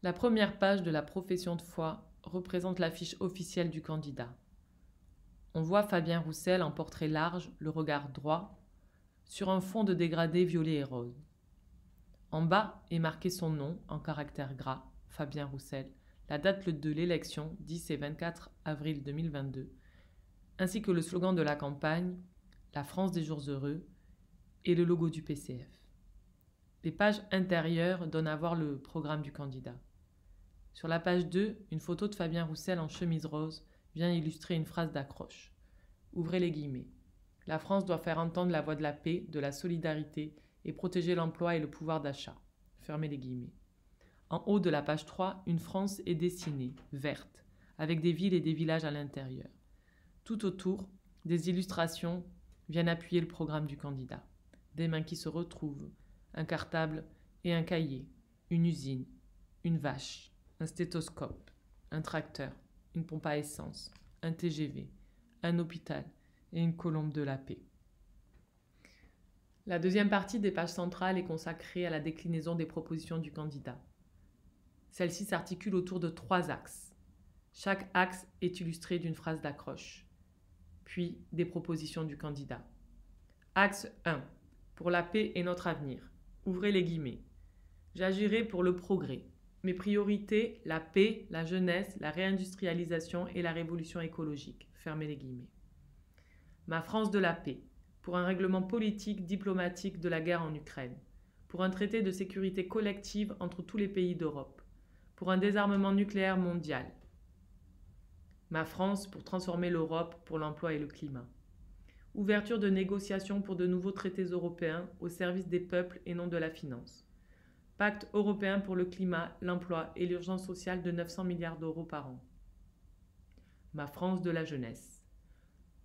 La première page de la profession de foi représente l'affiche officielle du candidat. On voit Fabien Roussel en portrait large, le regard droit, sur un fond de dégradé violet et rose. En bas est marqué son nom en caractères gras, Fabien Roussel, la date de l'élection, 10 et 24 avril 2022, ainsi que le slogan de la campagne, La France des jours heureux, et le logo du PCF. Les pages intérieures donnent à voir le programme du candidat. Sur la page 2, une photo de Fabien Roussel en chemise rose vient illustrer une phrase d'accroche. Ouvrez les guillemets. La France doit faire entendre la voix de la paix, de la solidarité et protéger l'emploi et le pouvoir d'achat. Fermez les guillemets. En haut de la page 3, une France est dessinée, verte, avec des villes et des villages à l'intérieur. Tout autour, des illustrations viennent appuyer le programme du candidat. Des mains qui se retrouvent, un cartable et un cahier, une usine, une vache, un stéthoscope, un tracteur, une pompe à essence, un TGV, un hôpital et une colombe de la paix. La deuxième partie des pages centrales est consacrée à la déclinaison des propositions du candidat. Celle-ci s'articule autour de 3 axes. Chaque axe est illustré d'une phrase d'accroche, puis des propositions du candidat. Axe 1. Pour la paix et notre avenir. Ouvrez les guillemets. J'agirai pour le progrès. Mes priorités, la paix, la jeunesse, la réindustrialisation et la révolution écologique. Fermez les guillemets. Ma France de la paix. Pour un règlement politique, diplomatique de la guerre en Ukraine. Pour un traité de sécurité collective entre tous les pays d'Europe. Pour un désarmement nucléaire mondial. Ma France pour transformer l'Europe pour l'emploi et le climat. Ouverture de négociations pour de nouveaux traités européens au service des peuples et non de la finance. Pacte européen pour le climat, l'emploi et l'urgence sociale de 900 milliards d'euros par an. Ma France de la jeunesse.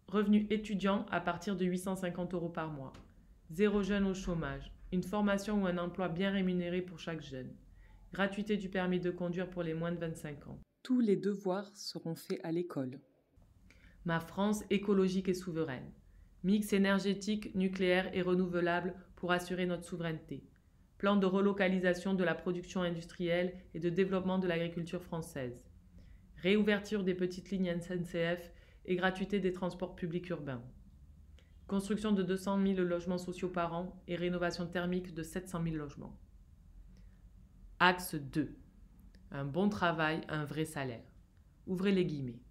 Revenu étudiant à partir de 850 euros par mois. 0 jeune au chômage. Une formation ou un emploi bien rémunéré pour chaque jeune. Gratuité du permis de conduire pour les moins de 25 ans. Tous les devoirs seront faits à l'école. Ma France écologique et souveraine. Mix énergétique, nucléaire et renouvelable pour assurer notre souveraineté. Plan de relocalisation de la production industrielle et de développement de l'agriculture française. Réouverture des petites lignes SNCF et gratuité des transports publics urbains. Construction de 200 000 logements sociaux par an et rénovation thermique de 700 000 logements. Axe 2. Un bon travail, un vrai salaire. Ouvrez les guillemets.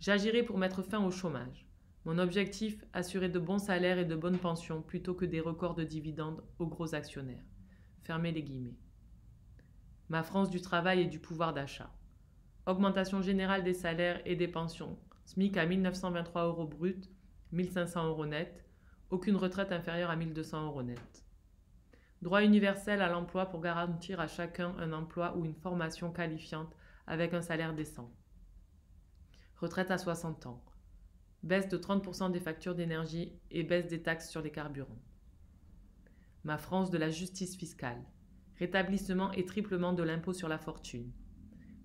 J'agirai pour mettre fin au chômage. Mon objectif, assurer de bons salaires et de bonnes pensions plutôt que des records de dividendes aux gros actionnaires. Fermez les guillemets. Ma France du travail et du pouvoir d'achat. Augmentation générale des salaires et des pensions. SMIC à 1 923 euros brut, 1 500 euros net. Aucune retraite inférieure à 1 200 euros net. Droit universel à l'emploi pour garantir à chacun un emploi ou une formation qualifiante avec un salaire décent. Retraite à 60 ans. Baisse de 30% des factures d'énergie et baisse des taxes sur les carburants. Ma France de la justice fiscale. Rétablissement et triplement de l'impôt sur la fortune.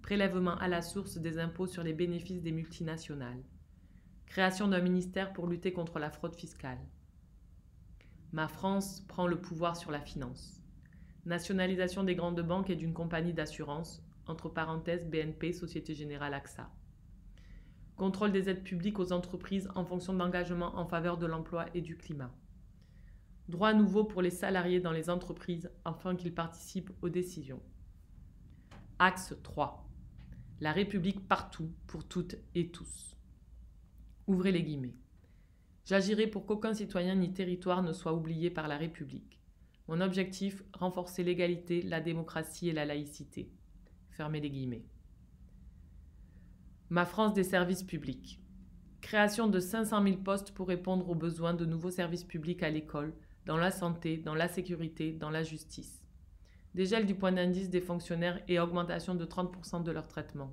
Prélèvement à la source des impôts sur les bénéfices des multinationales. Création d'un ministère pour lutter contre la fraude fiscale. Ma France prend le pouvoir sur la finance. Nationalisation des grandes banques et d'une compagnie d'assurance, entre parenthèses BNP, Société Générale AXA. Contrôle des aides publiques aux entreprises en fonction d'engagements en faveur de l'emploi et du climat. Droits nouveaux pour les salariés dans les entreprises afin qu'ils participent aux décisions. Axe 3. La République partout, pour toutes et tous. Ouvrez les guillemets. J'agirai pour qu'aucun citoyen ni territoire ne soit oublié par la République. Mon objectif, renforcer l'égalité, la démocratie et la laïcité. Fermez les guillemets. Ma France des services publics. Création de 500 000 postes pour répondre aux besoins de nouveaux services publics à l'école, dans la santé, dans la sécurité, dans la justice. Dégel du point d'indice des fonctionnaires et augmentation de 30% de leur traitement.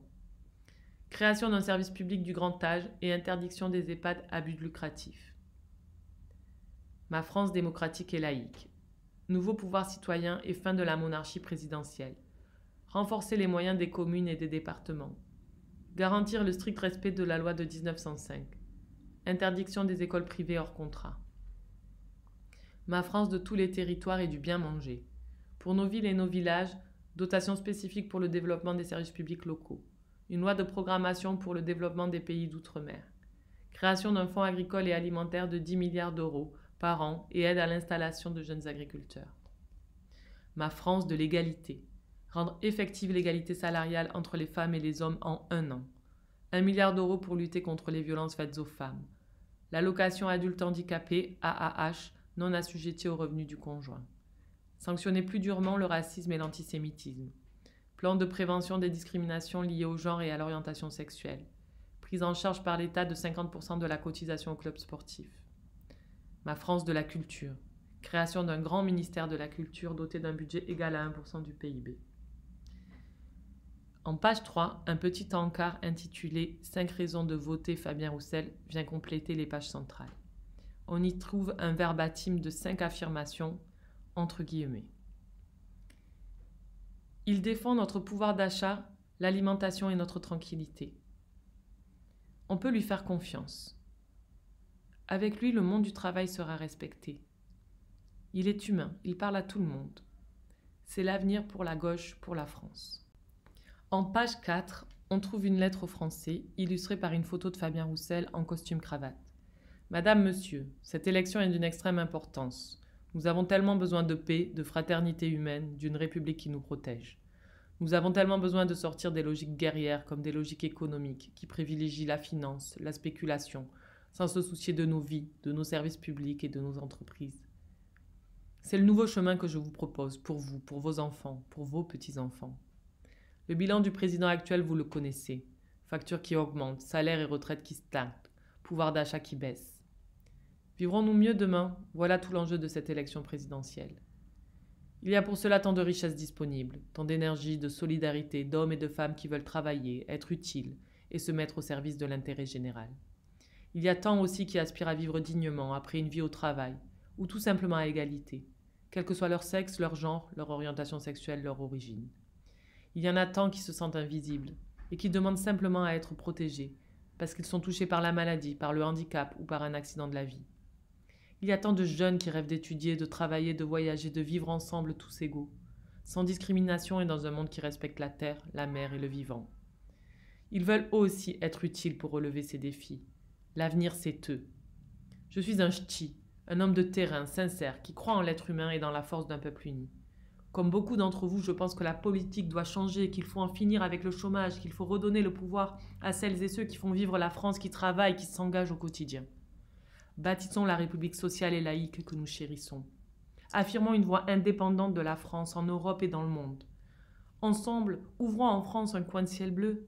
Création d'un service public du grand âge et interdiction des EHPAD à but lucratif. Ma France démocratique et laïque. Nouveau pouvoir citoyen et fin de la monarchie présidentielle. Renforcer les moyens des communes et des départements. Garantir le strict respect de la loi de 1905. Interdiction des écoles privées hors contrat. Ma France de tous les territoires et du bien manger. Pour nos villes et nos villages, dotation spécifique pour le développement des services publics locaux, une loi de programmation pour le développement des pays d'outre-mer, création d'un fonds agricole et alimentaire de 10 milliards d'euros par an et aide à l'installation de jeunes agriculteurs. Ma France de l'égalité, rendre effective l'égalité salariale entre les femmes et les hommes en 1 an, 1 milliard d'euros pour lutter contre les violences faites aux femmes, l'allocation adulte handicapé, AAH, non assujettie aux revenus du conjoint, sanctionner plus durement le racisme et l'antisémitisme, plan de prévention des discriminations liées au genre et à l'orientation sexuelle, prise en charge par l'État de 50% de la cotisation au club sportif. Ma France de la culture, création d'un grand ministère de la culture doté d'un budget égal à 1% du PIB. En page 3, un petit encart intitulé « 5 raisons de voter Fabien Roussel » vient compléter les pages centrales. On y trouve un verbatim de 5 affirmations entre guillemets. Il défend notre pouvoir d'achat, l'alimentation et notre tranquillité. On peut lui faire confiance. Avec lui, le monde du travail sera respecté. Il est humain, il parle à tout le monde. C'est l'avenir pour la gauche, pour la France. En page 4, on trouve une lettre aux Français, illustrée par une photo de Fabien Roussel en costume-cravate. Madame, Monsieur, cette élection est d'une extrême importance. Nous avons tellement besoin de paix, de fraternité humaine, d'une république qui nous protège. Nous avons tellement besoin de sortir des logiques guerrières comme des logiques économiques qui privilégient la finance, la spéculation, sans se soucier de nos vies, de nos services publics et de nos entreprises. C'est le nouveau chemin que je vous propose pour vous, pour vos enfants, pour vos petits-enfants. Le bilan du président actuel, vous le connaissez. Factures qui augmentent, salaires et retraites qui stagnent, pouvoir d'achat qui baisse. Vivrons-nous mieux demain? Voilà tout l'enjeu de cette élection présidentielle. Il y a pour cela tant de richesses disponibles, tant d'énergie, de solidarité, d'hommes et de femmes qui veulent travailler, être utiles et se mettre au service de l'intérêt général. Il y a tant aussi qui aspirent à vivre dignement après une vie au travail, ou tout simplement à égalité, quel que soit leur sexe, leur genre, leur orientation sexuelle, leur origine. Il y en a tant qui se sentent invisibles et qui demandent simplement à être protégés, parce qu'ils sont touchés par la maladie, par le handicap ou par un accident de la vie. Il y a tant de jeunes qui rêvent d'étudier, de travailler, de voyager, de vivre ensemble tous égaux, sans discrimination et dans un monde qui respecte la terre, la mer et le vivant. Ils veulent eux aussi être utiles pour relever ces défis. L'avenir, c'est eux. Je suis un ch'ti, un homme de terrain, sincère, qui croit en l'être humain et dans la force d'un peuple uni. Comme beaucoup d'entre vous, je pense que la politique doit changer, qu'il faut en finir avec le chômage, qu'il faut redonner le pouvoir à celles et ceux qui font vivre la France, qui travaillent, qui s'engagent au quotidien. Bâtissons la République sociale et laïque que nous chérissons. Affirmons une voix indépendante de la France en Europe et dans le monde. Ensemble, ouvrons en France un coin de ciel bleu.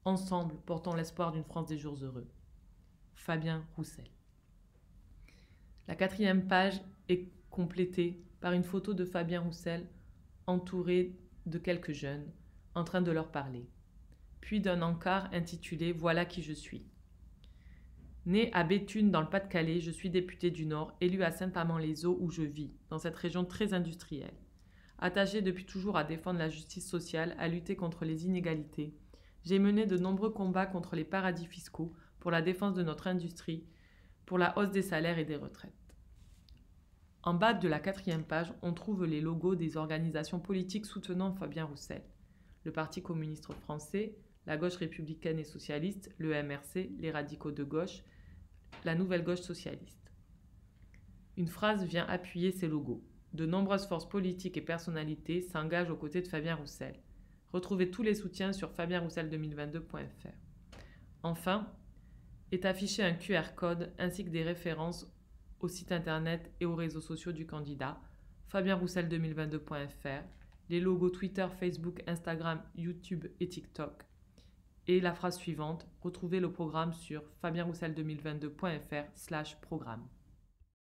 Ensemble, portons l'espoir d'une France des jours heureux. Fabien Roussel. La 4e page est complétée par une photo de Fabien Roussel entouré de quelques jeunes en train de leur parler, puis d'un encart intitulé « Voilà qui je suis ». Né à Béthune dans le Pas-de-Calais, je suis député du Nord, élu à Saint-Amand-les-Eaux où je vis, dans cette région très industrielle. Attaché depuis toujours à défendre la justice sociale, à lutter contre les inégalités, j'ai mené de nombreux combats contre les paradis fiscaux, pour la défense de notre industrie, pour la hausse des salaires et des retraites. En bas de la 4e page, on trouve les logos des organisations politiques soutenant Fabien Roussel. Le Parti communiste français, la gauche républicaine et socialiste, le MRC, les radicaux de gauche, la nouvelle gauche socialiste. Une phrase vient appuyer ces logos. De nombreuses forces politiques et personnalités s'engagent aux côtés de Fabien Roussel. Retrouvez tous les soutiens sur fabienroussel2022.fr. Enfin, est affiché un QR code ainsi que des références au site internet et aux réseaux sociaux du candidat, fabienroussel2022.fr, les logos Twitter, Facebook, Instagram, YouTube et TikTok. Et la phrase suivante, retrouvez le programme sur fabienroussel2022.fr/programme.